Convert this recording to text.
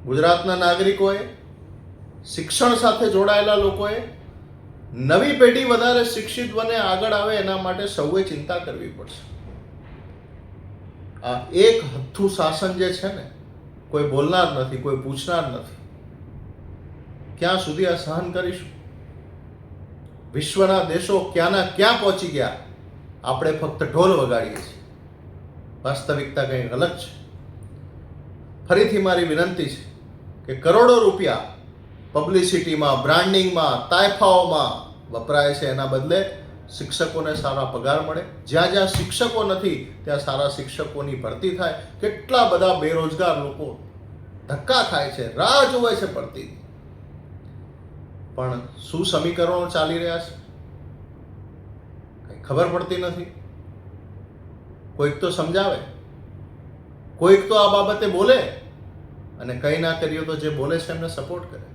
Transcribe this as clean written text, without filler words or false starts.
ગુજરાતના નાગરિકોએ, શિક્ષણ સાથે જોડાયેલા લોકોએ નવી પેઢી વધારે શિક્ષિત બને, આગળ આવે, એના માટે સૌએ ચિંતા કરવી પડશે. આ એક હથ્થું શાસન જે છે ને, કોઈ બોલનાર નથી, કોઈ પૂછનાર નથી. ક્યાં સુધી આ સહન કરીશું? વિશ્વના દેશો ક્યાંના ક્યાં પહોંચી ગયા, આપણે ફક્ત ઢોલ વગાડીએ છીએ. વાસ્તવિકતા કંઈક અલગ છે. ફરીથી મારી વિનંતી છે કે કરોડો રૂપિયા પબ્લિસિટીમાં, બ્રાન્ડિંગમાં, તાયફાઓમાં વપરાય છે, એના બદલે શિક્ષકોને સારા પગાર મળે. જ્યાં જ્યાં શિક્ષકો નથી ત્યાં સારા શિક્ષકોની ભરતી થાય. કેટલા બધા બેરોજગાર લોકો ધક્કા ખાય છે, રાહ જોવે છે ભરતી, પણ શું સમીકરણો ચાલી રહ્યા છે કંઈ ખબર પડતી નથી. કોઈક તો સમજાવે, કોઈક તો આ બાબતે બોલે, અને કંઈ ના કર્યું તો જે બોલે છે એમને સપોર્ટ કરે.